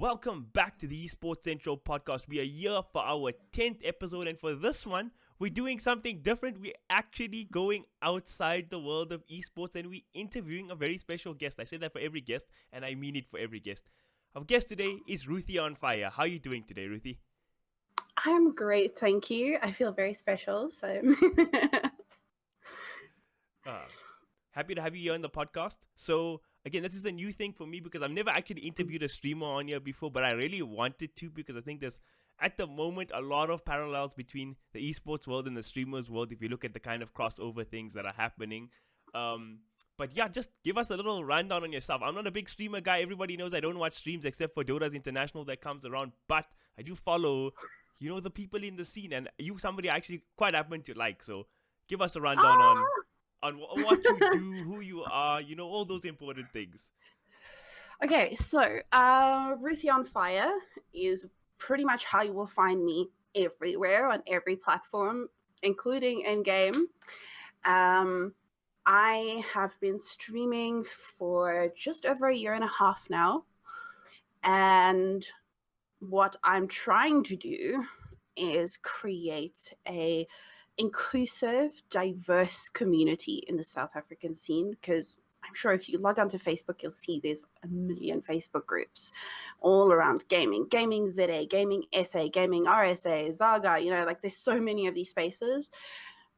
Welcome back to the Esports Central Podcast. We are here for our 10th episode, and for this one, we're doing something different. We're actually going outside the world of esports, and we're interviewing a very special guest. I say that for every guest, and I mean it for every guest. Our guest today is Ruthy0nFire. How are you doing today, Ruthy? I'm great, thank you. I feel very special, so... Happy to have you here on the podcast. So, again, this is a new thing for me because I've never actually interviewed a streamer on here before, but I really wanted to because I think there's, at the moment, a lot of parallels between the esports world and the streamers world if you look at the kind of crossover things that are happening. But yeah, just give us a little rundown on yourself. I'm not a big streamer guy. Everybody knows I don't watch streams except for Dota's International that comes around, but I do follow, the people in the scene, and you somebody I actually quite happen to like. So give us a rundown on what you do, who you are, all those important things. Okay, so Ruthy0nFire is pretty much how you will find me everywhere on every platform, including in-game. I have been streaming for just over a year and a half now, and what I'm trying to do is create a inclusive, diverse community in the South African scene, because I'm sure if you log onto Facebook, you'll see there's a million Facebook groups all around gaming ZA, gaming SA, gaming RSA, Zaga, there's so many of these spaces.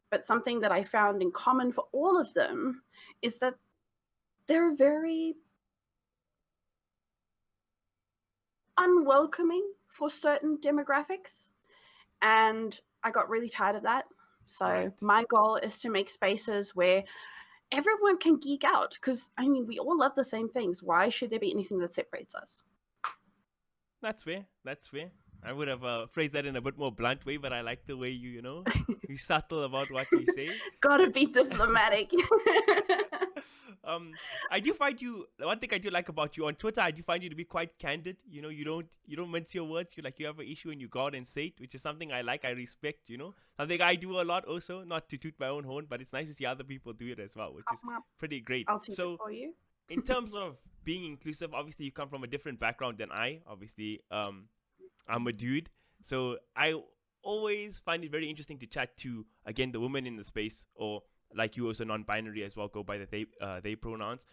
But something that I found in common for all of them is that they're very unwelcoming for certain demographics. And I got really tired of that. So my goal is to make spaces where everyone can geek out, because, we all love the same things. Why should there be anything that separates us? That's fair. I would have phrased that in a bit more blunt way, but I like the way you're subtle about what you say. Gotta be diplomatic. I do find one thing I do like about you on Twitter, I do find you to be quite candid. You don't mince your words. You have an issue and you go out and say it, which is something I like, I respect, Something I do a lot also, not to toot my own horn, but it's nice to see other people do it as well, which is pretty great. I'll teach it for you. In terms of being inclusive, obviously you come from a different background than I. Obviously, I'm a dude, so I always find it very interesting to chat to, again, the women in the space, or like you, also non-binary as well, go by the they pronouns,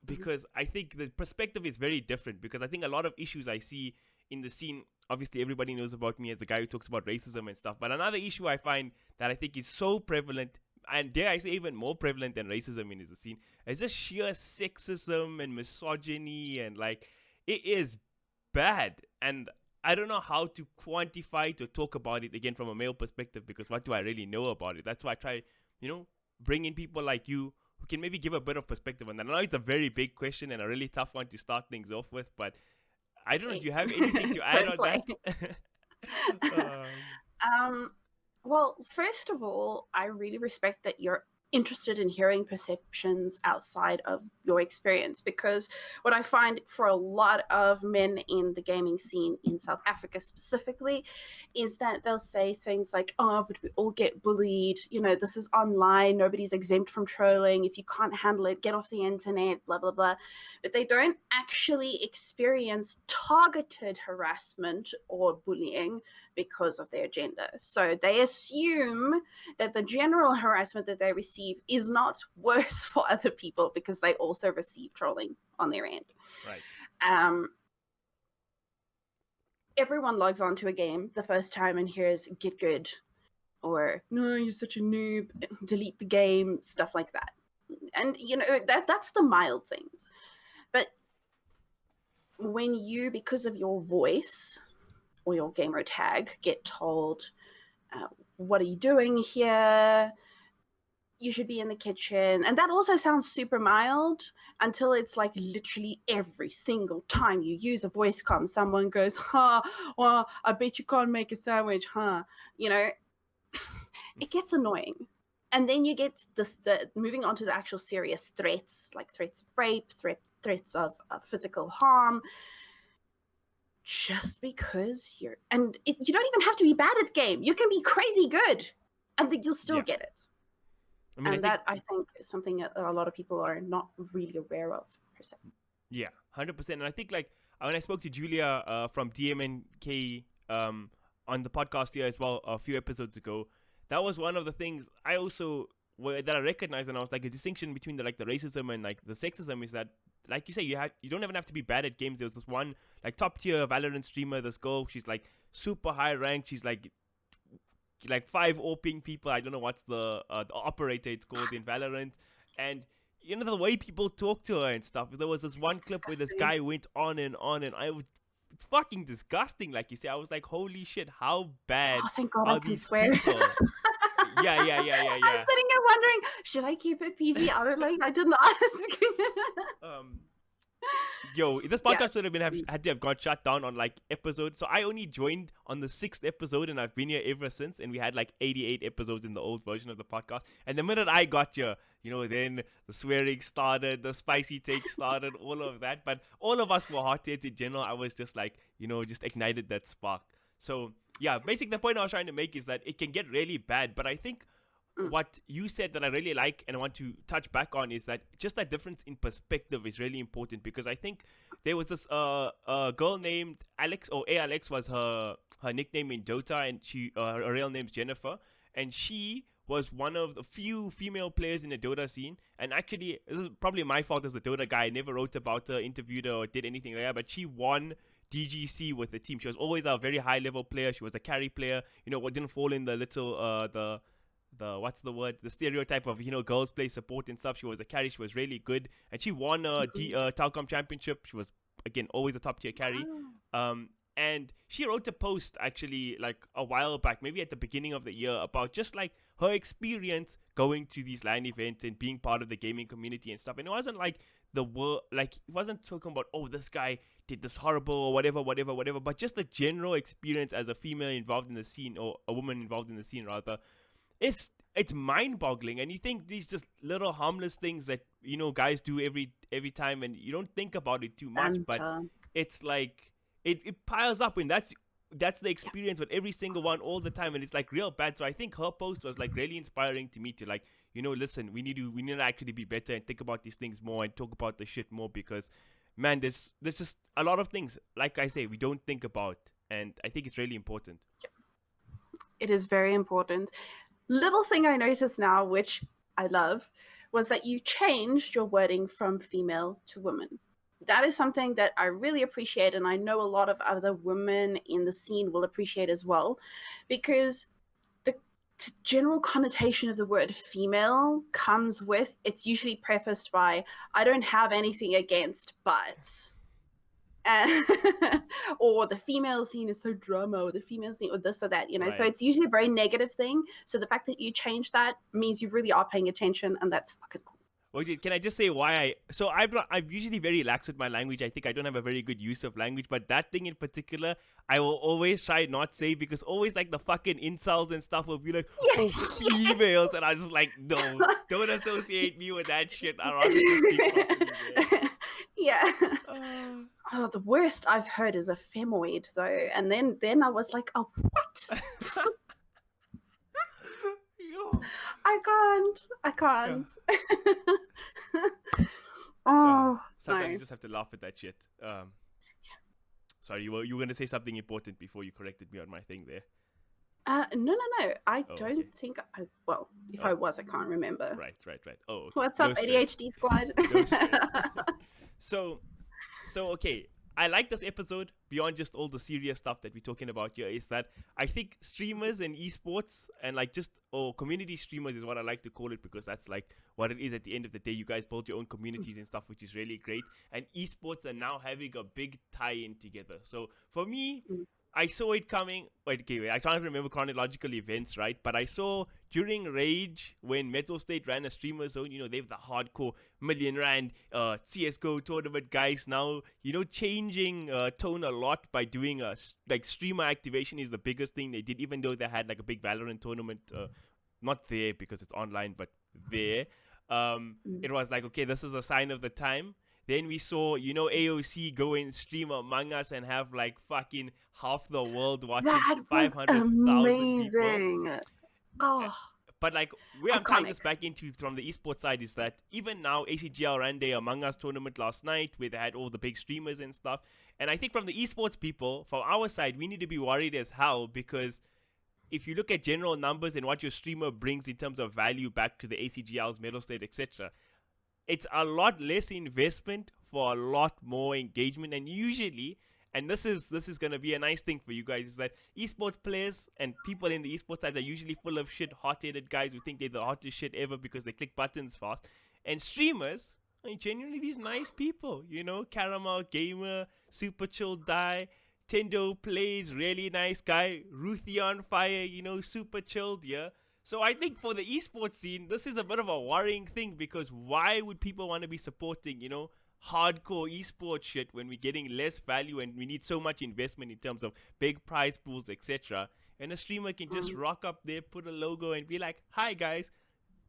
because I think the perspective is very different, because I think a lot of issues I see in the scene, obviously everybody knows about me as the guy who talks about racism and stuff, but another issue I find that I think is so prevalent, and dare I say even more prevalent than racism in the scene, is just sheer sexism and misogyny, and it is bad, and I don't know how to quantify to talk about it again from a male perspective, because what do I really know about it? That's why I try, bring in people like you who can maybe give a bit of perspective on that. I know it's a very big question and a really tough one to start things off with, but I don't know, do you have anything to add on that? Well, first of all, I really respect that you're interested in hearing perceptions outside of your experience, because what I find for a lot of men in the gaming scene in South Africa specifically is that they'll say things like, oh, but we all get bullied, this is online, nobody's exempt from trolling, if you can't handle it, get off the internet, blah blah blah. But they don't actually experience targeted harassment or bullying because of their gender. So they assume that the general harassment that they receive is not worse for other people because they also receive trolling on their end. Right. Everyone logs onto a game the first time and hears "get good" or "no, you're such a noob," delete the game, stuff like that. And that's the mild things. But when you, because of your voice or your gamer tag, get told, what are you doing here? You should be in the kitchen. And that also sounds super mild until it's literally every single time you use a voice comm, someone goes, well, I bet you can't make a sandwich, It gets annoying. And then you get the moving on to the actual serious threats, like threats of rape, threats of physical harm. Just because you don't even have to be bad at the game. You can be crazy good and then you'll still get it. I think is something that a lot of people are not really aware of, per se. Yeah, 100%. And I think when I spoke to Julia from DMNK on the podcast here as well a few episodes ago, that was one of the things I also that I recognized, and I was like, a distinction between the racism and like the sexism is that, like you say, you don't even have to be bad at games. There was this one like top tier Valorant streamer, this girl, she's like super high ranked, she's like 5 OPing people. I don't know what's the operator it's called in Valorant, and you know the way people talk to her and stuff. There was this one clip where this guy went on and on, and it's fucking disgusting. Like you say, I was like, holy shit, how bad Oh, thank God are I can these swear. people? Yeah. I'm sitting here wondering, should I keep it PG? I don't like. I didn't ask. Yo, this podcast should have been had to have got shut down on like episode. So I only joined on the 6th episode, and I've been here ever since. And we had like 88 episodes in the old version of the podcast. And the minute I got here, you know, then the swearing started, the spicy take started, all of that. But all of us were hot-heads in general. I was just like, you know, just ignited that spark. So yeah, basically the point I was trying to make is that it can get really bad. But I think what you said that I really like and I want to touch back on is that just that difference in perspective is really important, because I think there was this girl named Alex, or Alex was her nickname in Dota, and she her real name's Jennifer, and she was one of the few female players in the Dota scene. And actually, this is probably my fault as a Dota guy. I never wrote about her, interviewed her, or did anything like that, but she won DGC with the team. She was always a very high level player. She was a carry player, you know, what didn't fall in the little the what's the word, the stereotype of, you know, girls play support and stuff. She was a carry. She was really good, and she won a Talcom championship. She was, again, always a top tier carry. And she wrote a post actually like a while back, maybe at the beginning of the year, about just like her experience going to these LAN events and being part of the gaming community and stuff. And it wasn't like it wasn't talking about, oh, this guy did this horrible or whatever, but just the general experience as a female involved in the scene, or a woman involved in the scene rather. It's mind-boggling, and you think these just little harmless things that, you know, guys do every time, and you don't think about it too much, but it's like it piles up, and that's the experience with every single one all the time, and it's like real bad. So I think her post was like really inspiring to me to, like, you know, listen, we need to actually be better and think about these things more and talk about the shit more, because man, there's just a lot of things, like I say, we don't think about, and I think it's really important. It is very important. Little thing I noticed now, which I love, was that you changed your wording from female to woman. That is something that I really appreciate, and I know a lot of other women in the scene will appreciate as well, because the general connotation of the word female comes with, it's usually prefaced by, I don't have anything against, but... or the female scene is so drama, or the female scene, or this or that, you know. Right. So it's usually a very negative thing. So the fact that you change that means you really are paying attention, and that's fucking cool. Well, can I just say why I'm usually very lax with my language. I think I don't have a very good use of language, but that thing in particular, I will always try not say, because always like the fucking insults and stuff will be like, oh, females, and I was just like, no, don't associate me with that shit. I'd rather just speak properly. Yeah. Oh, the worst I've heard is a femoid, though, and then I was like, oh, what? I can't. Oh, sometimes no. you just have to laugh at that shit. Sorry, you were going to say something important before you corrected me on my thing there. No. I don't think if I was, I can't remember. Right. Oh, okay. What's up, ADHD squad? So, okay. I like this episode beyond just all the serious stuff that we're talking about here, is that I think streamers and esports, and like community streamers is what I like to call it, because that's like what it is at the end of the day. You guys build your own communities and stuff, which is really great. And esports are now having a big tie-in together. So for me, I saw it coming. Wait, I can't remember chronological events, right? But I saw during Rage, when Metal State ran a streamer zone, you know, they have the hardcore million rand CSGO tournament guys now, you know, changing tone a lot by doing like streamer activation is the biggest thing they did, even though they had like a big Valorant tournament, not there because it's online, but there. It was like, okay, this is a sign of the time. Then we saw, you know, AOC go and stream Among Us and have like fucking half the world watching. That 500,000 people. Oh, but like where I'm tying this back into from the esports side is that even now ACGL ran their Among Us tournament last night, where they had all the big streamers and stuff, And I think from the esports people, from our side, we need to be worried as hell, because if you look at general numbers and what your streamer brings in terms of value back to the ACGLs, medal state, etc., it's a lot less investment for a lot more engagement. And usually, and this is going to be a nice thing for you guys, is that esports players and people in the esports side are usually full of shit, hot-headed guys who think they're the hottest shit ever because they click buttons fast. And streamers, I mean, genuinely these nice people, you know, Caramel Gamer, Super Chill Die, Tendo Plays, really nice guy, Ruthy0nFire, you know, super chilled, yeah. So I think for the esports scene, this is a bit of a worrying thing, because why would people want to be supporting, you know, hardcore esports shit when we're getting less value and we need so much investment in terms of big prize pools, etc. And a streamer can just rock up there, put a logo, and be like, "Hi guys,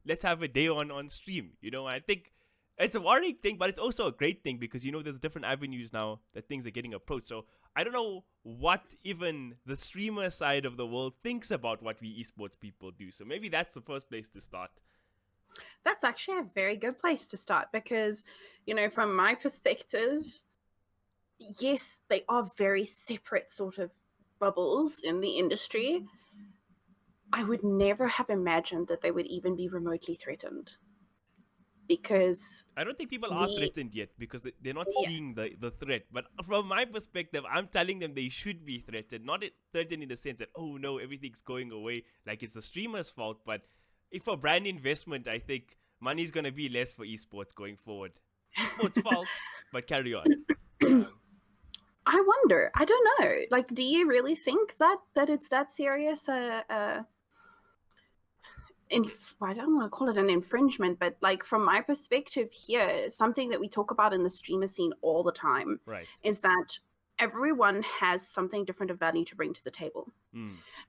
let's have a day on stream." You know, I think it's a worrying thing, but it's also a great thing, because, you know, there's different avenues now that things are getting approached. So I don't know what even the streamer side of the world thinks about what we esports people do. So maybe that's the first place to start. That's actually a very good place to start, because, you know, from my perspective, yes, they are very separate sort of bubbles in the industry. I would never have imagined that they would even be remotely threatened, because I don't think people are threatened yet, because they're not seeing the threat. But from my perspective, I'm telling them they should be threatened. Not threatened in the sense that, oh no, everything's going away, like it's the streamer's fault. But if for brand investment, I think money's going to be less for esports going forward. Esports fault, but carry on. I wonder. I don't know. Like, do you really think that it's that serious? I don't want to call it an infringement, but like from my perspective here, something that we talk about in the streamer scene all the time, right, is that everyone has something different of value to bring to the table.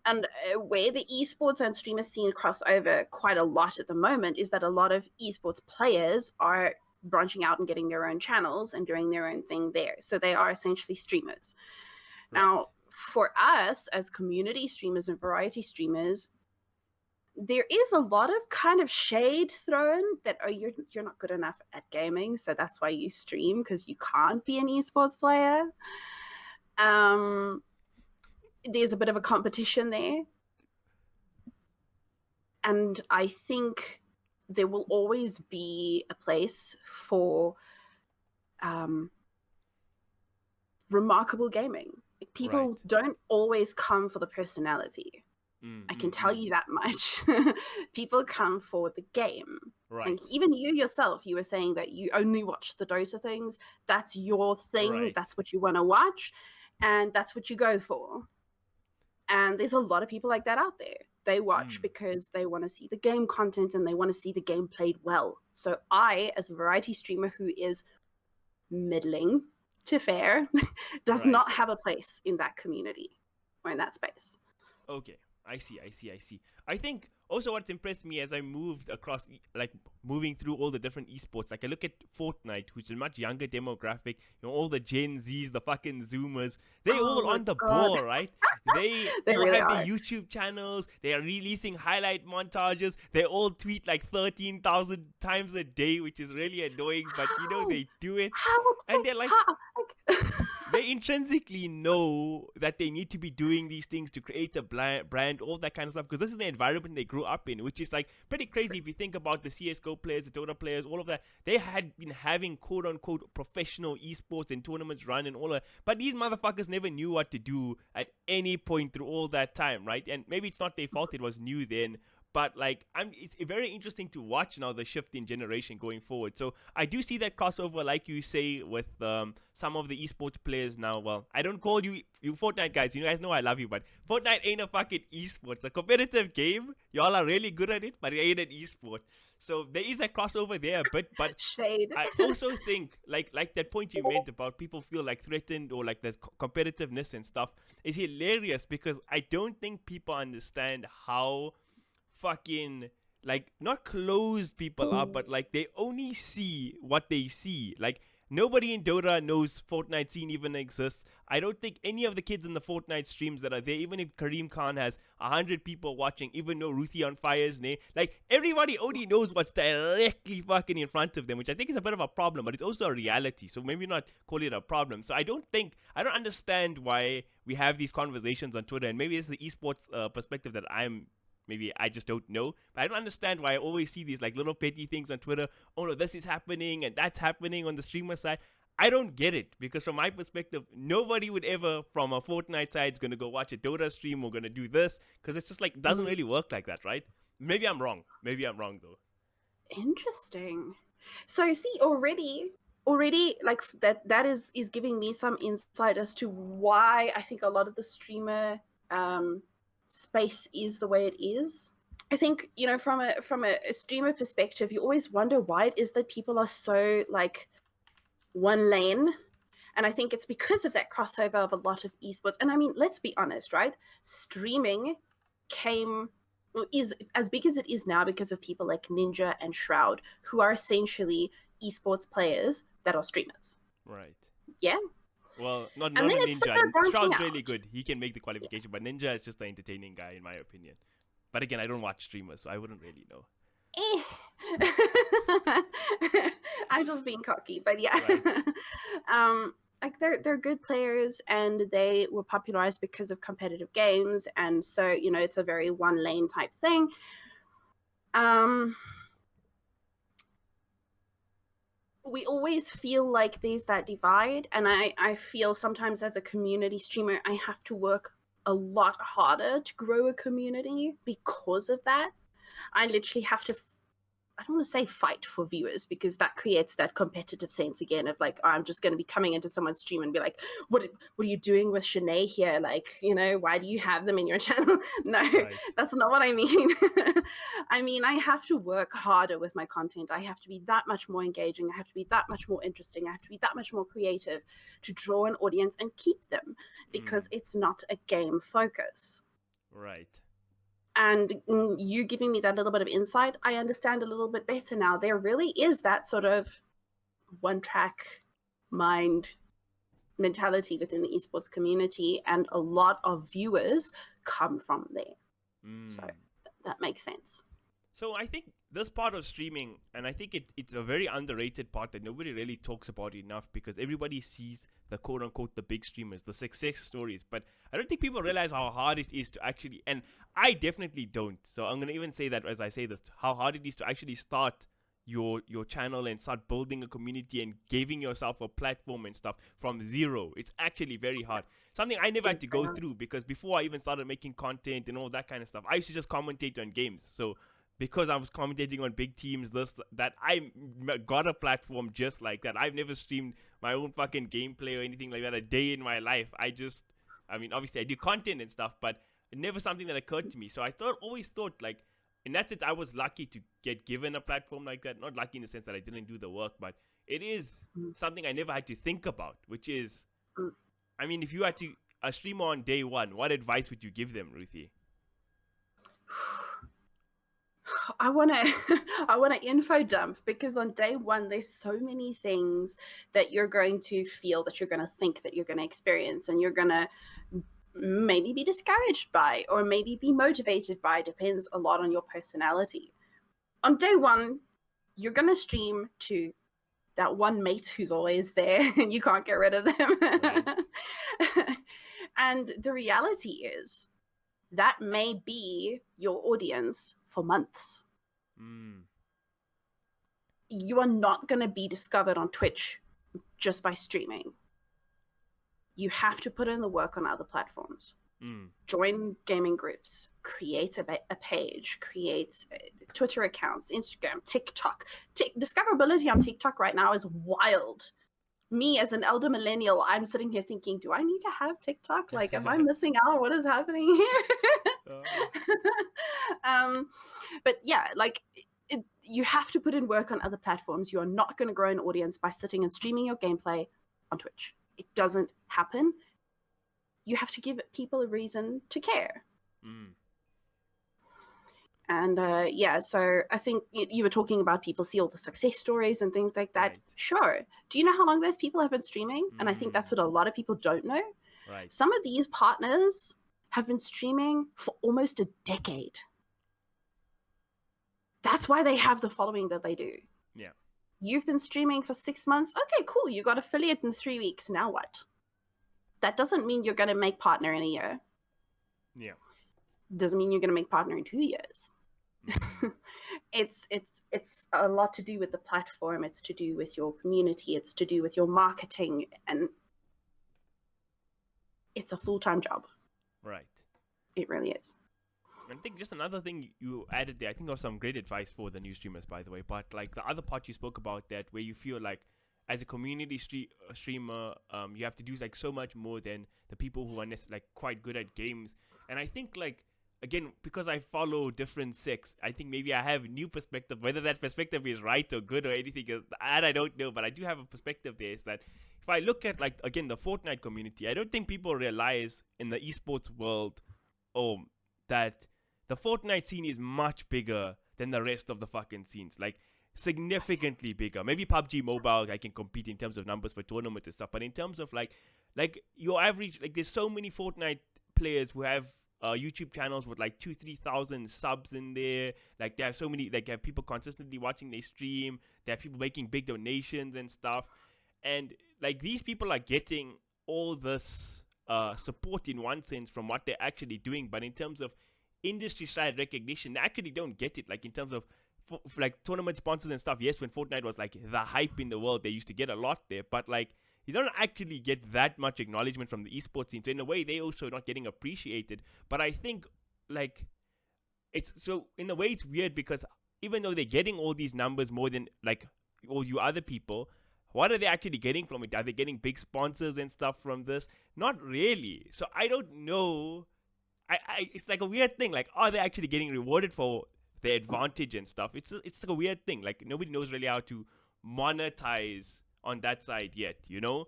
And where the esports and streamer scene cross over quite a lot at the moment is that a lot of esports players are branching out and getting their own channels and doing their own thing there. So they are essentially streamers. Right. Now, for us as community streamers and variety streamers, there is a lot of kind of shade thrown that, oh, you're not good enough at gaming, so that's why you stream, because you can't be an esports player. There's a bit of a competition there. And I think there will always be a place for remarkable gaming. People don't always come for the personality. I can tell you that much. People come for the game. Right. And even you yourself, you were saying that you only watch the Dota things. That's your thing. Right. That's what you want to watch. And that's what you go for. And there's a lot of people like that out there. They watch because they want to see the game content and they want to see the game played well. So I, as a variety streamer who is middling to fair, does not have a place in that community or in that space. Okay. I see. I think also what's impressed me as I moved across, like moving through all the different esports, like I look at Fortnite, which is a much younger demographic, you know, all the Gen Zs, the fucking Zoomers, they're all on the ball, right? They all really have their YouTube channels, they are releasing highlight montages, they all tweet like 13,000 times a day, which is really annoying, but you know, they do it. And they're like... they intrinsically know that they need to be doing these things to create a brand, all that kind of stuff, because this is the environment they grew up in, which is like pretty crazy if you think about the CSGO players, the Dota players, all of that. They had been having quote-unquote professional esports and tournaments run and all that, but these motherfuckers never knew what to do at any point through all that time, right? And maybe it's not their fault, it was new then. But like, it's very interesting to watch now the shift in generation going forward. So I do see that crossover, like you say, with some of the esports players now. Well, I don't call you Fortnite guys. You guys know I love you, but Fortnite ain't a fucking esport. It's a competitive game. Y'all are really good at it, but it ain't an esport. So there is a crossover there a bit, but shade. I also think like that point you made about people feel like threatened or like there's competitiveness and stuff is hilarious, because I don't think people understand how fucking like not closed people are, but like they only see what they see. Like nobody in Dota knows Fortnite scene even exists. I don't think any of the kids in the Fortnite streams that are there, even if Kareem Khan has 100 people watching, even though Ruthy0nFire's name, like everybody only knows what's directly fucking in front of them, which I think is a bit of a problem, but it's also a reality. So maybe not call it a problem. So I don't understand why we have these conversations on Twitter, and maybe this is the esports perspective that maybe I just don't know. But I don't understand why I always see these like little petty things on Twitter. Oh no, this is happening and that's happening on the streamer side. I don't get it, because from my perspective, nobody would ever from a Fortnite side is going to go watch a Dota stream or going to do this, because it's just like, it doesn't really work like that, right? Maybe I'm wrong. Maybe I'm wrong though. Interesting. So see, already like that is giving me some insight as to why I think a lot of the streamer space is the way it is. I think, you know, from a streamer perspective, you always wonder why it is that people are so like one lane. And I think it's because of that crossover of a lot of esports. And I mean, let's be honest, right? Streaming is as big as it is now because of people like Ninja and Shroud, who are essentially esports players that are streamers. Right. Yeah. Well, not And then Ninja. Shroud's really good. He can make the qualification, but Ninja is just an entertaining guy, in my opinion. But again, I don't watch streamers, so I wouldn't really know. I'm just being cocky, but yeah. Right. Like they're good players, and they were popularized because of competitive games, and so, you know, it's a very one lane type thing. We always feel like there's that divide, and I feel sometimes as a community streamer, I have to work a lot harder to grow a community because of that. I literally have to, I don't want to say fight for viewers, because that creates that competitive sense again of like, oh, I'm just going to be coming into someone's stream and be like, what are you doing with Shanae here? Like, you know, why do you have them in your channel? No, Right. That's not what I mean. I mean, I have to work harder with my content. I have to be that much more engaging. I have to be that much more interesting. I have to be that much more creative to draw an audience and keep them, because it's not a game focus. Right. And you giving me that little bit of insight, I understand a little bit better now. There really is that sort of one-track mind mentality within the esports community, and a lot of viewers come from there. So that makes sense. So I think this part of streaming, and I think it's a very underrated part that nobody really talks about enough, because everybody sees the quote-unquote the big streamers, the success stories, but I don't think people realize how hard it is to actually, and I definitely don't, so I'm going to even say that as I say this, how hard it is to actually start your channel and start building a community and giving yourself a platform and stuff from zero. It's actually very hard. Something I never had to go through, because before I even started making content and all that kind of stuff, I used to just commentate on games. So because I was commentating on big teams, that I got a platform just like that. I've never streamed my own fucking gameplay or anything like that a day in my life. I mean, obviously I do content and stuff, but it never something that occurred to me. So I always thought like, in that sense, I was lucky to get given a platform like that. Not lucky in the sense that I didn't do the work, but it is something I never had to think about, which is, I mean, if you had to a streamer on day one, what advice would you give them, Ruthy? I want to info dump, because on day one, there's so many things that you're going to feel, that you're going to think, that you're going to experience, and you're going to maybe be discouraged by, or maybe be motivated by. Depends a lot on your personality. On day one, you're going to stream to that one mate who's always there and you can't get rid of them. Right. And the reality is, that may be your audience for months. You are not going to be discovered on Twitch just by streaming. You have to put in the work on other platforms. Join gaming groups, create a page, create Twitter accounts, Instagram, TikTok. Discoverability on TikTok right now is wild. Me as an elder millennial, I'm sitting here thinking, do I need to have TikTok? Like, am I missing out? What is happening here? But yeah, like, you have to put in work on other platforms. You are not going to grow an audience by sitting and streaming your gameplay on Twitch. It doesn't happen. You have to give people a reason to care. And yeah, so I think you were talking about people see all the success stories and things like that. Right. Sure. Do you know how long those people have been streaming? And I think that's what a lot of people don't know. Right. Some of these partners have been streaming for almost a decade. That's why they have the following that they do. Yeah. You've been streaming for 6 months. Okay, cool. You got affiliate in 3 weeks. Now what? That doesn't mean you're going to make partner in a year. Yeah. Doesn't mean you're going to make partner in 2 years. It's a lot to do with the platform. It's to do with your community. It's to do with your marketing, and it's a full-time job. Right. It really is. I think just another thing you added there, I think was some great advice for the new streamers, by the way. But like the other part you spoke about, that where you feel like as a community streamer, you have to do like so much more than the people who are like quite good at games. And I think like, again, because I follow different sects, I think maybe I have a new perspective. Whether that perspective is right or good or anything, I don't know. But I do have a perspective there. Is that if I look at, like, again, the Fortnite community, I don't think people realize in the esports world, that the Fortnite scene is much bigger than the rest of the fucking scenes. Like, significantly bigger. Maybe PUBG Mobile, I can compete in terms of numbers for tournaments and stuff. But in terms of like your average, like, there's so many Fortnite players who have YouTube channels with like 2,000-3,000 subs in there. Like, they have so many, like, have people consistently watching their stream. They have people making big donations and stuff. And like, these people are getting all this support in one sense from what they're actually doing. But in terms of industry side recognition, they actually don't get it. Like, in terms of like tournament sponsors and stuff, yes, when Fortnite was like the hype in the world, they used to get a lot there. But like, you don't actually get that much acknowledgement from the esports scene. So in a way, they also not getting appreciated. But I think, like, it's so in a way it's weird, because even though they're getting all these numbers more than like all you other people, what are they actually getting from it? Are they getting big sponsors and stuff from this? Not really. So I don't know. It's like a weird thing. Like, are they actually getting rewarded for their advantage and stuff? It's like a weird thing. Like, nobody knows really how to monetize on that side yet, you know?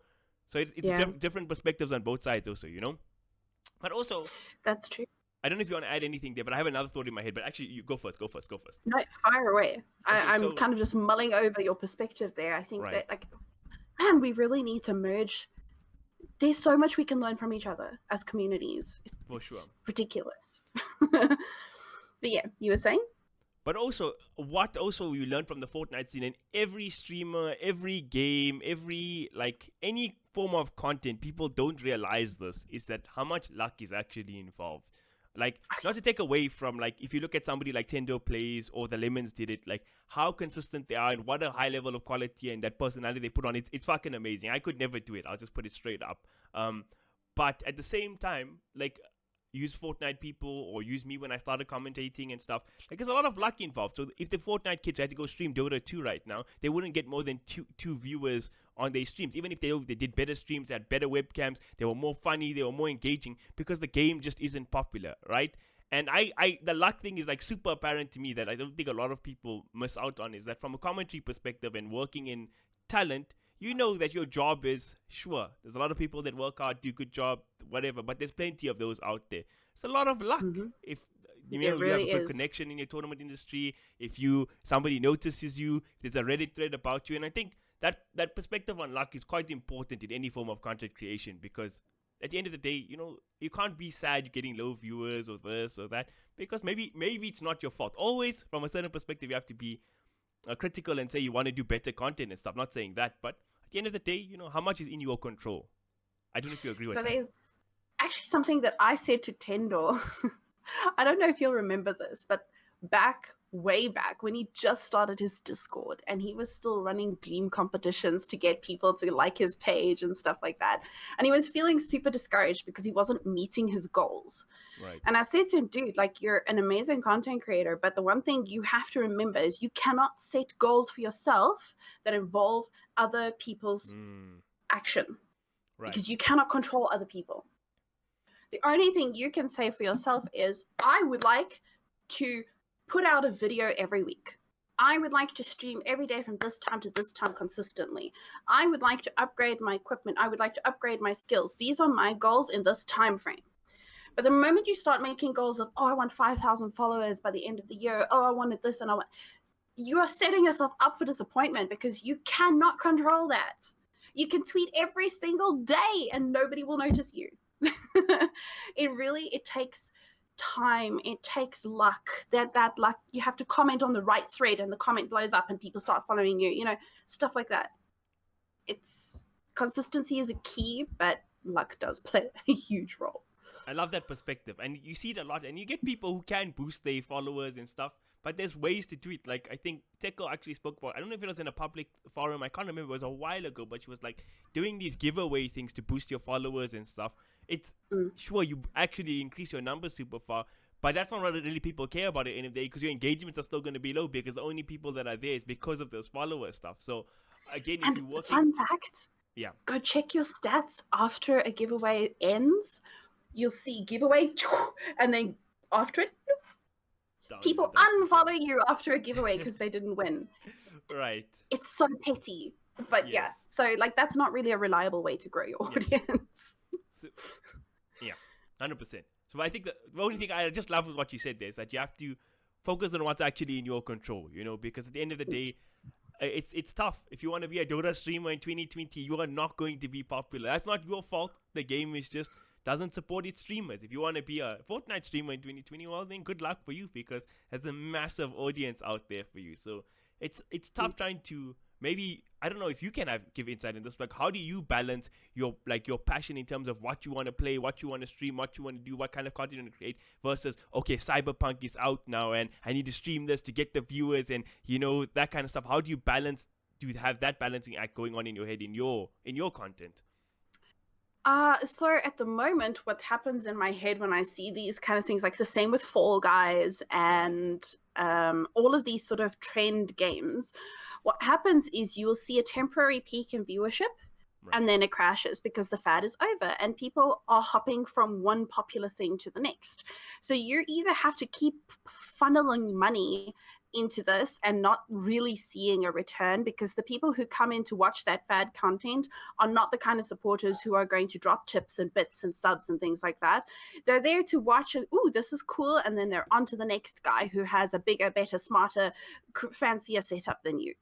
So it's different perspectives on both sides also, you know? But also, that's true. I don't know if you want to add anything there, but I have another thought in my head. But actually, you go first. No, fire away. Okay, I'm kind of just mulling over your perspective there. I think that, like, man, we really need to merge. There's so much we can learn from each other as communities. It's ridiculous. But yeah, you were saying? But also, what also you learn from the Fortnite scene, and every streamer, every game, every, like, any form of content, people don't realize this, is that how much luck is actually involved. Like, not to take away from, like, if you look at somebody like Tendo Plays or the Lemons did it, like, how consistent they are and what a high level of quality and that personality they put on, it's fucking amazing. I could never do it. I'll just put it straight up. But at the same time, like, use Fortnite people or use me when I started commentating and stuff. Like, there's a lot of luck involved. So if the Fortnite kids had to go stream Dota 2 right now, they wouldn't get more than two viewers on their streams. Even if they did better streams, they had better webcams, they were more funny, they were more engaging, because the game just isn't popular, right? And the luck thing is like super apparent to me, that I don't think a lot of people miss out on, is that from a commentary perspective and working in talent, you know that your job is, sure, there's a lot of people that work hard, do good job, whatever, but there's plenty of those out there. It's a lot of luck. If you have a good connection in your tournament industry, if somebody notices you, there's a Reddit thread about you. And I think that perspective on luck is quite important in any form of content creation, because at the end of the day, you know, you can't be sad you're getting low viewers or this or that, because maybe it's not your fault. Always, from a certain perspective, you have to be critical and say you want to do better content and stuff. Not saying that, but at the end of the day, you know, how much is in your control? I don't know if you agree with that. So there's actually something that I said to Tendor. I don't know if you'll remember this, but way back when he just started his Discord and he was still running Gleam competitions to get people to like his page and stuff like that. And he was feeling super discouraged because he wasn't meeting his goals. Right. And I said to him, dude, like, you're an amazing content creator, but the one thing you have to remember is you cannot set goals for yourself that involve other people's action. Right. Because you cannot control other people. The only thing you can say for yourself is, I would like to put out a video every week. I would like to stream every day from this time to this time consistently. I would like to upgrade my equipment. I would like to upgrade my skills. These are my goals in this time frame. But the moment you start making goals of, oh, I want 5,000 followers by the end of the year, oh, I wanted this and you are setting yourself up for disappointment because you cannot control that. You can tweet every single day and nobody will notice you. It takes time, it takes luck. That luck, you have to comment on the right thread and the comment blows up and people start following you, stuff like that. It's consistency is a key, but luck does play a huge role. I love that perspective, and you see it a lot, and you get people who can boost their followers and stuff, but there's ways to do it. Like, I think Teko actually spoke about, I don't know if it was in a public forum, I can't remember, it was a while ago, but she was like doing these giveaway things to boost your followers and stuff. It's sure, you actually increase your numbers super far, but that's not what really people care about it in a day, because your engagements are still going to be low because the only people that are there is because of those follower stuff. So again, if you work, fun fact, yeah, go check your stats after a giveaway ends. You'll see giveaway, and then after it, people unfollow you after a giveaway because they didn't win. Right. It's so petty, but yes. Yeah. So like that's not really a reliable way to grow your audience. So, yeah, 100%. So I think the only thing I just love with what you said there is that you have to focus on what's actually in your control, because at the end of the day, it's tough. If you want to be a Dota streamer in 2020, you are not going to be popular. That's not your fault. The game is just doesn't support its streamers. If you want to be a Fortnite streamer in 2020, well then good luck for you, because there's a massive audience out there for you. So it's tough trying to, maybe, I don't know if you can give insight in this, like how do you balance your passion in terms of what you want to play, what you want to stream, what you want to do, what kind of content you want to create, versus, okay, Cyberpunk is out now and I need to stream this to get the viewers and that kind of stuff. How do you have that balancing act going on in your head in your content? So at the moment, what happens in my head when I see these kind of things, like the same with Fall Guys and all of these sort of trend games, what happens is you will see a temporary peak in viewership, right, and then it crashes because the fad is over and people are hopping from one popular thing to the next. So you either have to keep funneling money into this and not really seeing a return, because the people who come in to watch that fad content are not the kind of supporters who are going to drop tips and bits and subs and things like that. They're there to watch and, ooh, this is cool, and then they're on to the next guy who has a bigger, better, smarter, fancier setup than you.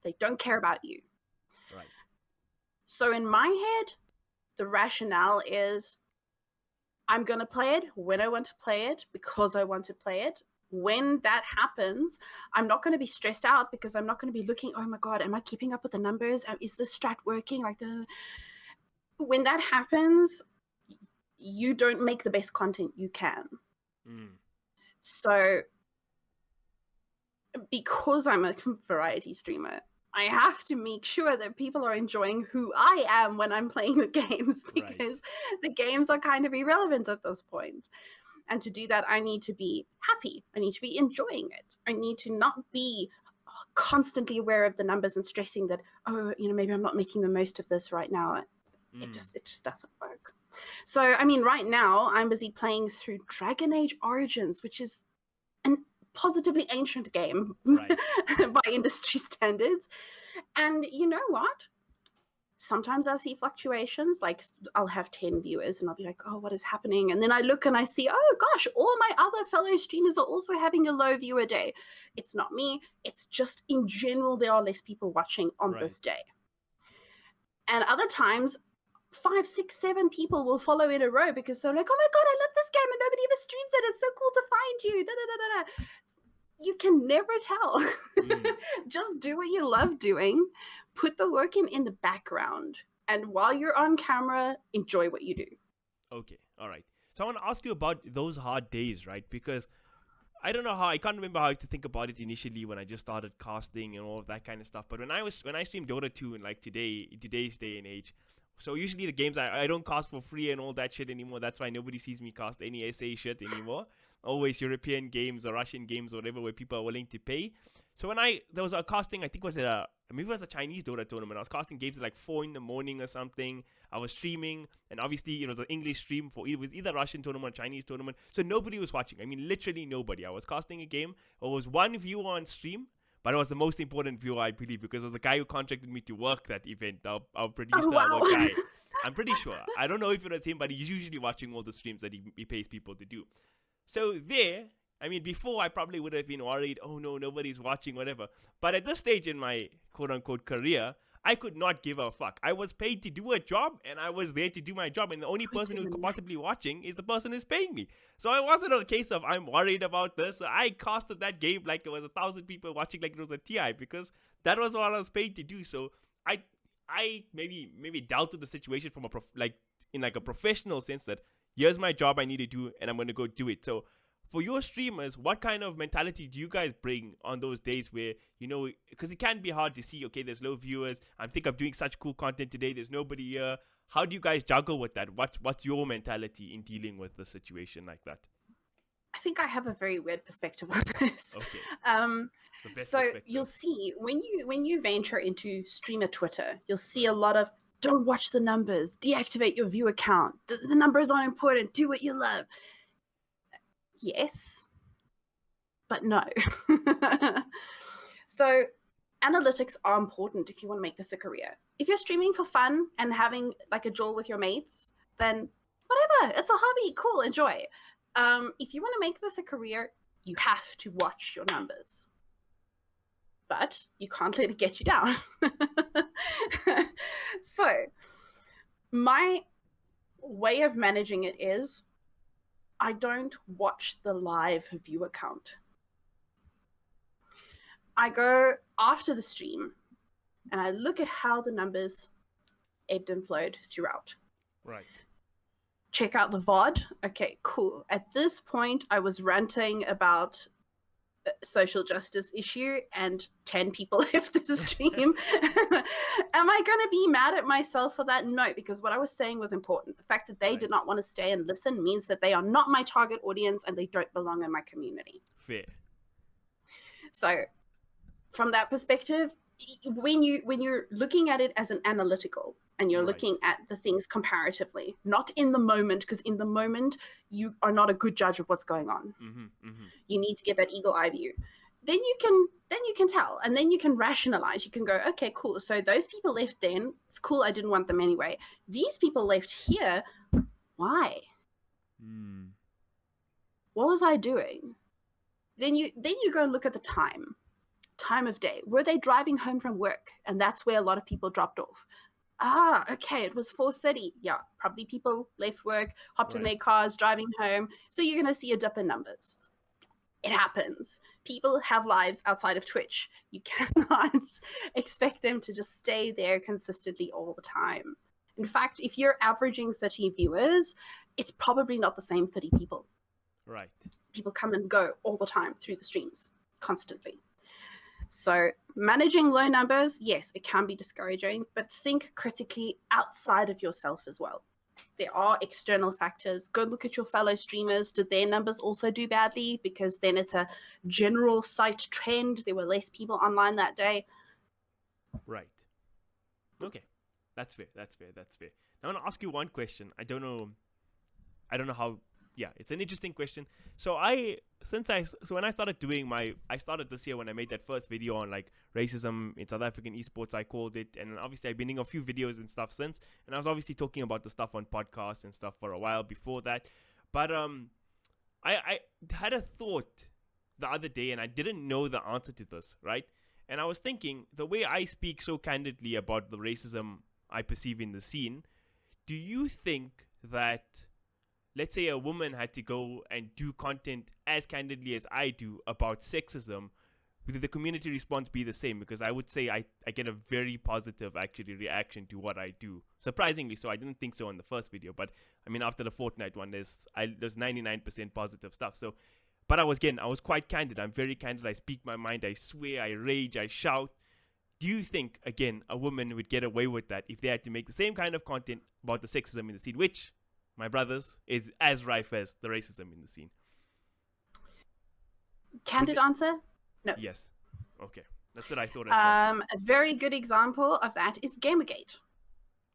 They don't care about you. Right. So in my head, the rationale is I'm going to play it when I want to play it because I want to play it. When that happens, I'm not going to be stressed out because I'm not going to be looking, oh my God, am I keeping up with the numbers? Is this strat working? When that happens, you don't make the best content you can. So because I'm a variety streamer, I have to make sure that people are enjoying who I am when I'm playing the games, because the games are kind of irrelevant at this point. And to do that, I need to be happy. I need to be enjoying it. I need to not be constantly aware of the numbers and stressing that, oh, maybe I'm not making the most of this right now. It just doesn't work. So, I mean, right now I'm busy playing through Dragon Age Origins, which is an positively ancient game by industry standards. And you know what? Sometimes I see fluctuations, like I'll have 10 viewers and I'll be like, oh, what is happening? And then I look and I see, oh gosh, all my other fellow streamers are also having a low viewer day. It's not me. It's just in general, there are less people watching on this day. And other times, 5, 6, 7 people will follow in a row because they're like, oh my God, I love this game and nobody ever streams it. It's so cool to find you. Da, da, da, da. You can never tell. Just do what you love doing. Put the work in the background. And while you're on camera, enjoy what you do. Okay. All right. So I want to ask you about those hard days, right? Because I don't know how, I can't remember how to think about it initially when I just started casting and all of that kind of stuff. But when I streamed Dota 2 in like today's day and age, so usually the games I don't cast for free and all that shit anymore. That's why nobody sees me cast any SA shit anymore. Always European games or Russian games or whatever, where people are willing to pay. So when there was a casting, I think maybe it was a Chinese Dota tournament. I was casting games at like 4 in the morning or something. I was streaming, and obviously it was an English stream it was either Russian tournament or Chinese tournament. So nobody was watching. I mean, literally nobody. I was casting a game. There was one viewer on stream, but it was the most important viewer, I believe, because it was the guy who contracted me to work that event, our producer, our guy. I'm pretty sure. I don't know if it was him, but he's usually watching all the streams that he pays people to do. So there, I mean, before I probably would have been worried, oh no, nobody's watching, whatever. But at this stage in my quote-unquote career, I could not give a fuck. I was paid to do a job, and I was there to do my job, and the only person who's possibly watching is the person who's paying me. So it wasn't a case of I'm worried about this. I casted that game like there was 1,000 people watching like it was a TI, because that was what I was paid to do. So I maybe dealt with the situation from in a professional sense, that here's my job I need to do, and I'm going to go do it. So for your streamers, what kind of mentality do you guys bring on those days where, because it can be hard to see, okay, there's low viewers, I think I'm doing such cool content today, there's nobody here. How do you guys juggle with that? What's your mentality in dealing with a situation like that? I think I have a very weird perspective on this. Okay. So you'll see when you venture into streamer Twitter, you'll see a lot of don't watch the numbers, deactivate your view account, the numbers aren't important, do what you love. Yes, but no. So analytics are important if you want to make this a career. If you're streaming for fun and having like a jaw with your mates, then whatever, it's a hobby, cool, enjoy. If you want to make this a career, you have to watch your numbers. But you can't let it get you down. So my way of managing it is I don't watch the live view account. I go after the stream and I look at how the numbers ebbed and flowed throughout. Right. Check out the VOD. Okay, cool. At this point, I was ranting about a social justice issue and 10 people left the stream. Am I going to be mad at myself for that? No, because what I was saying was important. The fact that they did not want to stay and listen means that they are not my target audience and they don't belong in my community. Fair. So from that perspective, when you're looking at it as an analytical and you're looking at the things comparatively, not in the moment, because in the moment you are not a good judge of what's going on. You need to get that eagle eye view. Then you can tell, and then you can rationalize. You can go, okay, cool. So those people left then. It's cool. I didn't want them anyway. These people left here. Why? What was I doing? Then you go and look at the time of day. Were they driving home from work? And that's where a lot of people dropped off. Okay, it was 4:30. Yeah, probably people left work, hopped in their cars, driving home. So you're going to see a dip in numbers. It happens. People have lives outside of Twitch. You cannot expect them to just stay there consistently all the time. In fact, if you're averaging 30 viewers, it's probably not the same 30 people. Right. People come and go all the time through the streams, constantly. So managing low numbers, yes, it can be discouraging, but think critically outside of yourself as well. There are external factors. Go look at your fellow streamers. Did their numbers also do badly? Because then it's a general site trend. There were less people online that day. Right. Okay. That's fair. Now I want to ask you one question. I don't know how. Yeah, it's an interesting question. So when I started I started this year when I made that first video on like racism in South African esports, I called it, and obviously I've been doing a few videos and stuff since, and I was obviously talking about the stuff on podcasts and stuff for a while before that, but I had a thought the other day, and I didn't know the answer to this, right? And I was thinking, the way I speak so candidly about the racism I perceive in the scene, do you think that, let's say a woman had to go and do content as candidly as I do about sexism, would the community response be the same? Because I would say I get a very positive actually reaction to what I do. Surprisingly so. I didn't think so on the first video, but I mean after the Fortnite one, there's 99% positive stuff. So, but I was quite candid. I'm very candid. I speak my mind. I swear. I rage. I shout. Do you think, again, a woman would get away with that if they had to make the same kind of content about the sexism in the scene, which, my brothers, is as rife as the racism in the scene? Candid answer? No. Yes. Okay. That's what I thought. A very good example of that is Gamergate.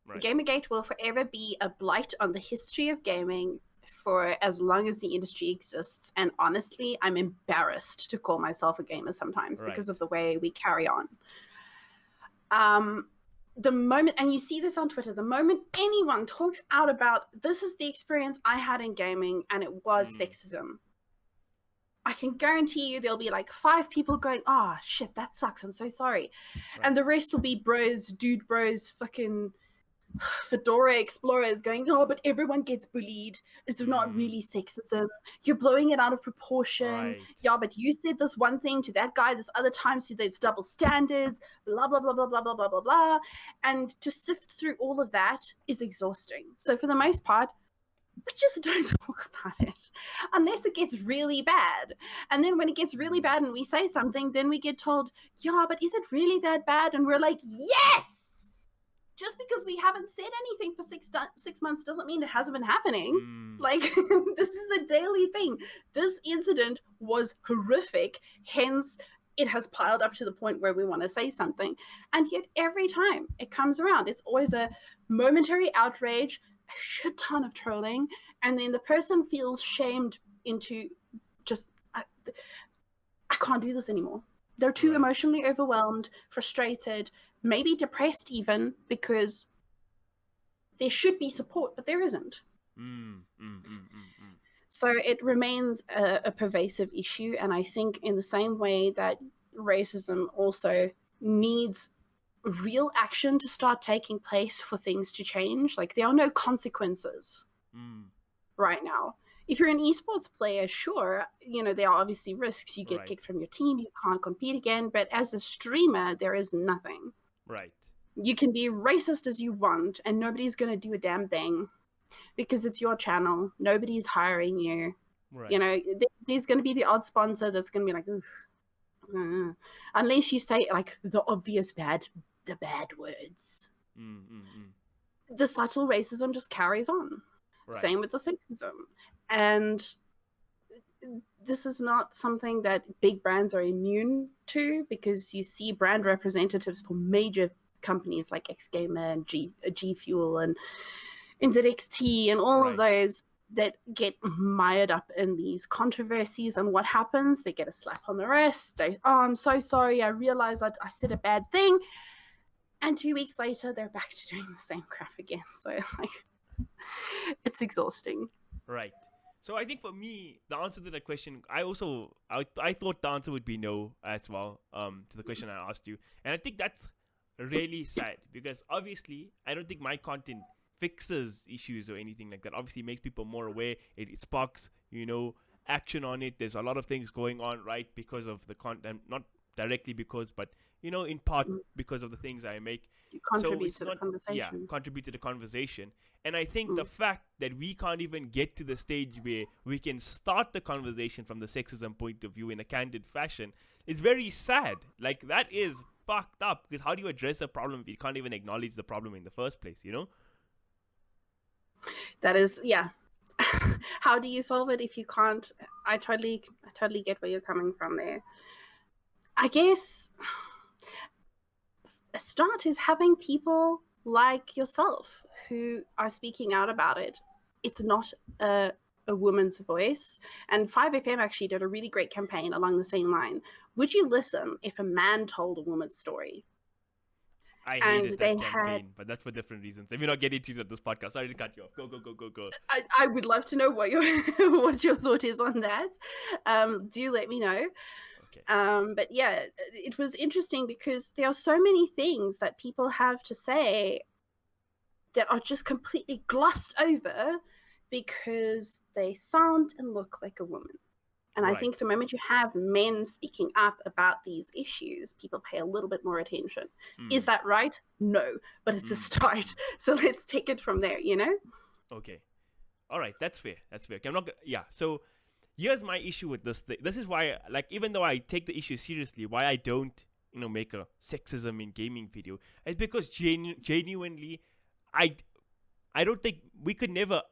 Right. Gamergate will forever be a blight on the history of gaming for as long as the industry exists. And honestly, I'm embarrassed to call myself a gamer sometimes because of the way we carry on. the moment, and you see this on Twitter, the moment anyone talks out about this is the experience I had in gaming and it was sexism, I can guarantee you there'll be like 5 people going, oh shit, that sucks, I'm so sorry. Right. And the rest will be bros, dude bros, fucking fedora explorers going, oh, but everyone gets bullied. It's not really sexism. You're blowing it out of proportion. Right. Yeah, but you said this one thing to that guy this other time, so there's double standards, blah, blah, blah, blah, blah, blah, blah, blah, blah. And to sift through all of that is exhausting. So for the most part, we just don't talk about it unless it gets really bad. And then when it gets really bad and we say something, then we get told, yeah, but is it really that bad? And we're like, yes! Just because we haven't said anything for 6 months doesn't mean it hasn't been happening. Like, this is a daily thing. This incident was horrific. Hence, it has piled up to the point where we want to say something. And yet every time it comes around, it's always a momentary outrage, a shit ton of trolling, and then the person feels shamed into just, I can't do this anymore. They're too emotionally overwhelmed, frustrated, maybe depressed even, because there should be support, but there isn't. So it remains a pervasive issue. And I think in the same way that racism also needs real action to start taking place for things to change, like there are no consequences right now. If you're an esports player, sure, you know, there are obviously risks. You get kicked from your team, you can't compete again. But as a streamer, there is nothing. Right. You can be racist as you want, and nobody's going to do a damn thing because it's your channel. Nobody's hiring you. Right. You know, there's going to be the odd sponsor that's going to be like, oof. Unless you say like the obvious bad words. The subtle racism just carries on. Right. Same with the sexism. And this is not something that big brands are immune to, because you see brand representatives for major companies like X Gamer and G Fuel and NZXT and all of those that get mired up in these controversies. And what happens? They get a slap on the wrist. They, oh, I'm so sorry. I realized I said a bad thing. And 2 weeks later, they're back to doing the same crap again. So, like, it's exhausting. Right. So I think for me, the answer to that question, I thought the answer would be no as well, to the question I asked you. And I think that's really sad, because obviously I don't think my content fixes issues or anything like that. Obviously it makes people more aware. It sparks, you know, action on it. There's a lot of things going on, right, because of the content, not directly because, but, you know, in part because of the things I make. You contribute to the conversation. Yeah, contribute to the conversation. And I think the fact that we can't even get to the stage where we can start the conversation from the sexism point of view in a candid fashion is very sad. Like, that is fucked up, because how do you address a problem if you can't even acknowledge the problem in the first place, you know? That is, yeah. How do you solve it if you can't? I totally get where you're coming from there. I guess a start is having people like yourself who are speaking out about it. It's not a woman's voice. And 5FM actually did a really great campaign along the same line. Would you listen if a man told a woman's story? I hated that campaign, but that's for different reasons. Let me not get into it at this podcast. Sorry to cut you off. Go. I would love to know what your thought is on that. Do let me know. Okay. But yeah, it was interesting because there are so many things that people have to say that are just completely glossed over because they sound and look like a woman. And I think the moment you have men speaking up about these issues, people pay a little bit more attention. Is that right? No, but it's a start. So let's take it from there, you know? Okay. All right. That's fair. Okay, I'm not. Yeah. So here's my issue with this thing. This is why, like, even though I take the issue seriously, why I don't, you know, make a sexism in gaming video is because genuinely, I don't think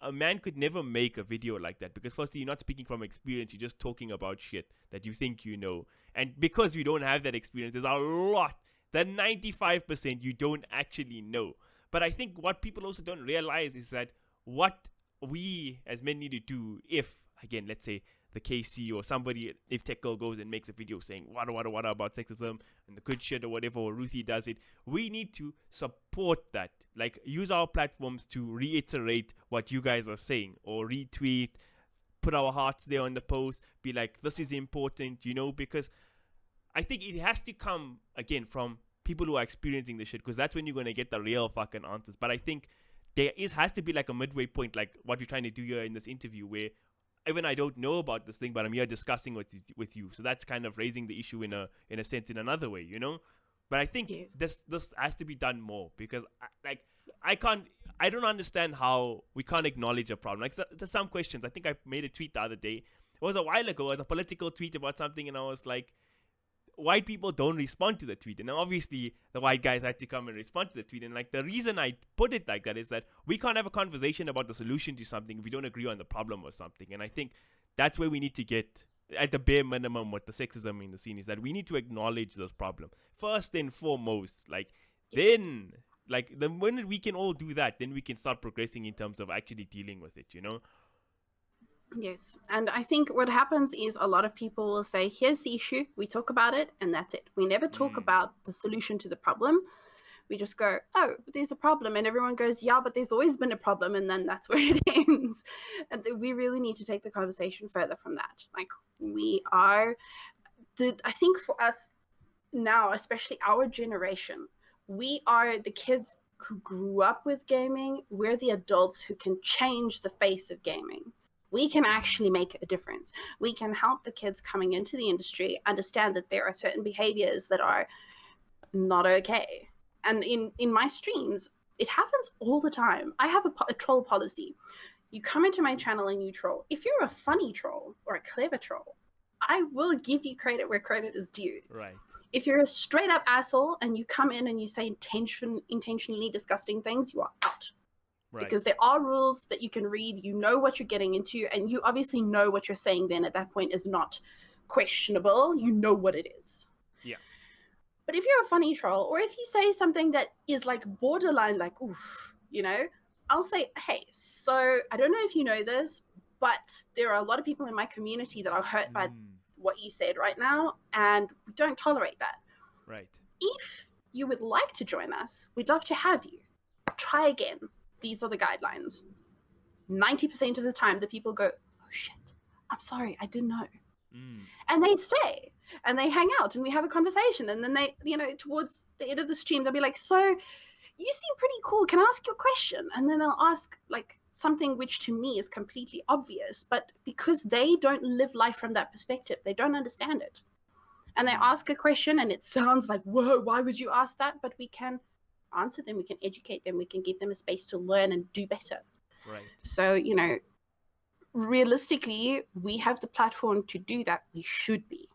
a man could never make a video like that, because firstly, you're not speaking from experience, you're just talking about shit that you think you know. And because you don't have that experience, there's a lot, that 95% you don't actually know. But I think what people also don't realize is that what we as men need to do if, again, let's say the KC or somebody, if Tech Girl goes and makes a video saying what about sexism and the good shit or whatever, or Ruthy does it, we need to support that. Like, use our platforms to reiterate what you guys are saying, or retweet, put our hearts there on the post, be like, this is important, because I think it has to come, again, from people who are experiencing the shit, because that's when you're going to get the real fucking answers. But I think has to be like a midway point, like what we're trying to do here in this interview, where even I don't know about this thing, but I'm here discussing with you. So that's kind of raising the issue in a sense, in another way, But I think this has to be done more, because I don't understand how we can't acknowledge a problem. Like, there's some questions. I think I made a tweet the other day. It was a while ago. It was a political tweet about something, and I was like, white people don't respond to the tweet. And obviously, the white guys had to come and respond to the tweet. And like, the reason I put it like that is that we can't have a conversation about the solution to something if we don't agree on the problem or something. And I think that's where we need to get, at the bare minimum, what the sexism in the scene is, that we need to acknowledge this problem first and foremost. Like, then, like, the moment we can all do that, then we can start progressing in terms of actually dealing with it, Yes. And I think what happens is a lot of people will say, here's the issue, we talk about it, and that's it. We never talk about the solution to the problem. We just go, oh, there's a problem. And everyone goes, yeah, but there's always been a problem. And then that's where it ends. And we really need to take the conversation further from that. Like, I think for us now, especially our generation, we are the kids who grew up with gaming. We're the adults who can change the face of gaming. We can actually make a difference. We can help the kids coming into the industry understand that there are certain behaviors that are not okay. And in my streams, it happens all the time. I have a troll policy. You come into my channel and you troll. If you're a funny troll or a clever troll, I will give you credit where credit is due. Right. If you're a straight up asshole and you come in and you say intentionally disgusting things, you are out. Right. Because there are rules that you can read, you know what you're getting into, and you obviously know what you're saying then at that point is not questionable. You know what it is. Yeah. But if you're a funny troll, or if you say something that is like borderline, like, oof, I'll say, hey, so I don't know if you know this, but there are a lot of people in my community that are hurt by what you said right now, and we don't tolerate that. Right. If you would like to join us, we'd love to have you. Try again. These are the guidelines. 90% of the time, the people go, oh shit, I'm sorry, I didn't know. And they stay and they hang out and we have a conversation. And then they, towards the end of the stream, they'll be like, so you seem pretty cool. Can I ask you a question? And then they'll ask like something which to me is completely obvious, but because they don't live life from that perspective, they don't understand it. And they ask a question and it sounds like, whoa, why would you ask that? But we can answer them, we can educate them, we can give them a space to learn and do better. Right. So, realistically, we have the platform to do that. We should be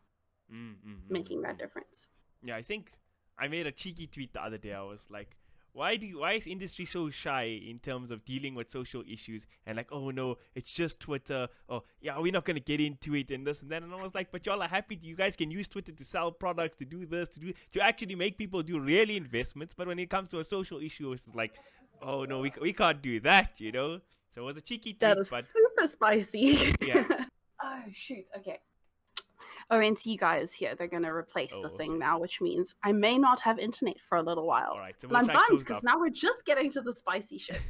making that difference. Yeah, I think I made a cheeky tweet the other day. I was like, why is industry so shy in terms of dealing with social issues? And like, oh no, it's just Twitter. Oh yeah, we're not gonna get into it and this and that. And I was like, but y'all are happy. You guys can use Twitter to sell products, to do this, to actually make people do really investments. But when it comes to a social issue, it's like, oh no, we can't do that, So it was a cheeky tweet. That is super spicy. Yeah. Oh shoot. Okay. ONT guys here, they're going to replace the thing now, which means I may not have internet for a little while. All right, so I'm bummed because now we're just getting to the spicy shit.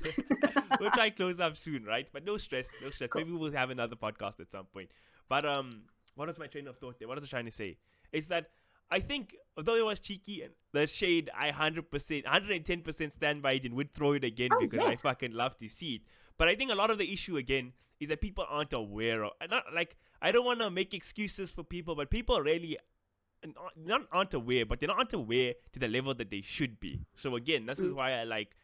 We'll try close up soon, right? But no stress. Cool. Maybe we'll have another podcast at some point. But what was my train of thought there? What was I trying to say? Is that I think, although it was cheeky and the shade, I 110% stand by it and would throw it again because I fucking love to see it. But I think a lot of the issue again is that people aren't aware of, I don't want to make excuses for people, but people really aren't aware, but they're not aware to the level that they should be. So again, this is why I like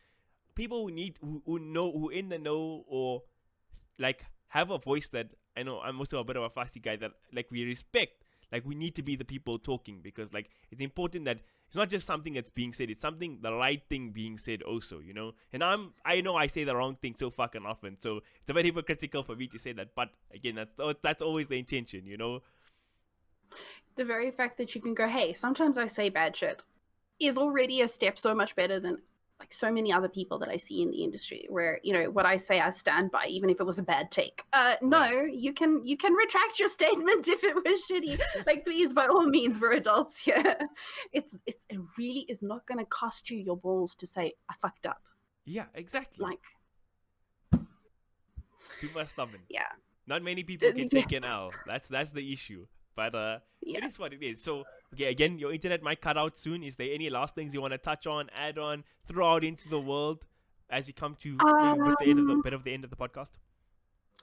people who in the know, or like have a voice that, I know I'm also a bit of a fussy guy, that like we respect. Like we need to be the people talking, because like it's important that it's not just something that's being said, it's something, the right thing being said also, And I know I say the wrong thing so fucking often, so it's a bit hypocritical for me to say that, but again, that's always the intention, The very fact that you can go, hey, sometimes I say bad shit, is already a step so much better than like so many other people that I see in the industry, where, you know, what I say I stand by, even if it was a bad take. No, Right. you can retract your statement if it was shitty. Like, please, by all means, we're adults here. It really is not going to cost you your balls to say I fucked up. Yeah, exactly. Like, People are stubborn. yeah, Not many people can take an L. That's the issue. But yeah. it is what it is. So, okay, again, your internet might cut out soon. Is there any last things you want to touch on, add on, throw out into the world as we come to with the end of the podcast?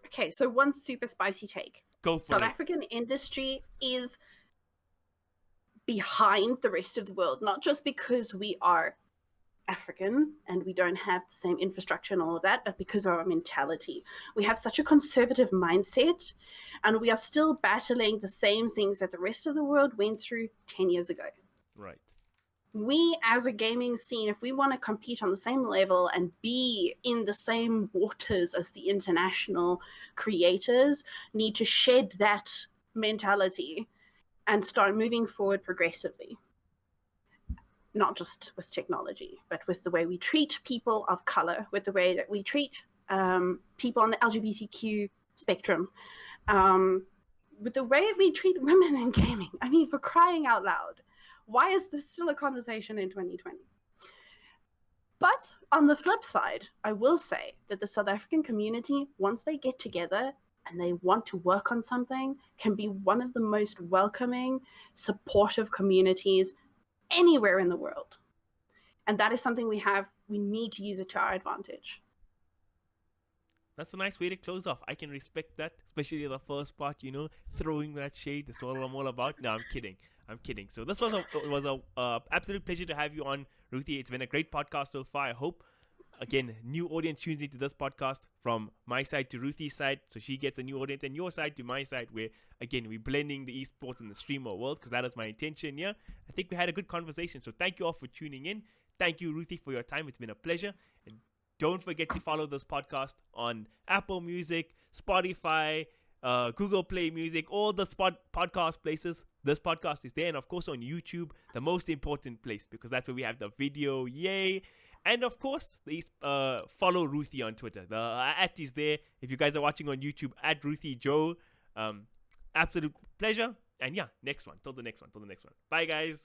Okay, so one super spicy take. Go for South it. African industry is behind the rest of the world, not just because we are African and we don't have the same infrastructure and all of that, but because of our mentality. We have such a conservative mindset, and we are still battling the same things that the rest of the world went through 10 years ago. Right. We, as a gaming scene, if we want to compete on the same level and be in the same waters as the international creators, need to shed that mentality and start moving forward progressively. Not just with technology, but with the way we treat people of color, with the way that we treat people on the LGBTQ spectrum, with the way we treat women in gaming. I mean, for crying out loud, why is this still a conversation in 2020? But on the flip side, I will say that the South African community, once they get together and they want to work on something, can be one of the most welcoming, supportive communities anywhere in the world. And that is something we need to use it to our advantage. That's a nice way to close off. I can respect that, especially the first part, you know, throwing that shade. That's what I'm all about. No, I'm kidding. So this was a absolute pleasure to have you on, Ruthy. It's been a great podcast so far. I hope, again, new audience tunes into this podcast from my side to Ruthy's side, so she gets a new audience, and your side to my side, where, again, we're blending the esports and the streamer world, because that is my intention. Yeah, I think we had a good conversation. So thank you all for tuning in. Thank you, Ruthy, for your time. It's been a pleasure. And don't forget to follow this podcast on Apple Music, Spotify, Google Play Music, all the podcast places. This podcast is there, and of course on YouTube, the most important place, because that's where we have the video. Yay! And of course, please follow Ruthy on Twitter. The @ is there. If you guys are watching on YouTube, @RuthyJoe. Absolute pleasure. And yeah, next one. Till the next one. Bye, guys.